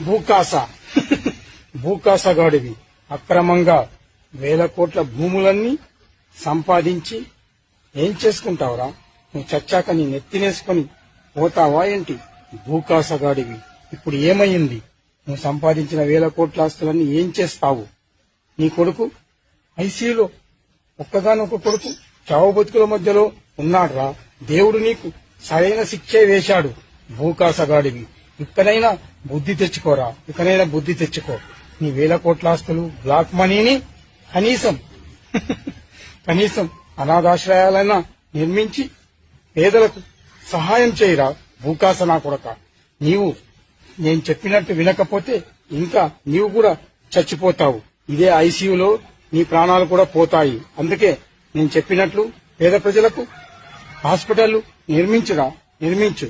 భూకాస భూకాసగాడివి అక్రమంగా 1,000 కోట్ల భూములన్నీ సంపాదించి ఏం చేసుకుంటావురా? నువ్వు చచ్చాక నీ నెత్తినేసుకొని పోతావా ఏంటి? భూకాసగాడివి ఇప్పుడు ఏమయ్యింది? నువ్వు సంపాదించిన 1,000 కోట్ల ఆస్తులన్నీ ఏం చేస్తావు? నీ కొడుకు ఐసీయూలో ఒక్కగానొక్క కొడుకు చావు బతుకుల మధ్యలో ఉన్నాడ్రా. దేవుడు నీకు సరైన శిక్షే వేశాడు. భూకాసగాడివి ఇక్కడైనా బుద్ధి తెచ్చుకోరా, ఇకనైనా బుద్ధి తెచ్చుకో. నీ 1,000 కోట్ల ఆస్తులు బ్లాక్ మనీని కనీసం అనాథాశ్రయాలైనా నిర్మించి పేదలకు సహాయం చేయరా. భూకాస నా కొడక, నీవు నేను చెప్పినట్టు వినకపోతే ఇంకా నీవు కూడా చచ్చిపోతావు. ఇదే ఐసీయూలో నీ ప్రాణాలు కూడా పోతాయి. అందుకే నేను చెప్పినట్లు పేద ప్రజలకు హాస్పిటల్ నిర్మించు.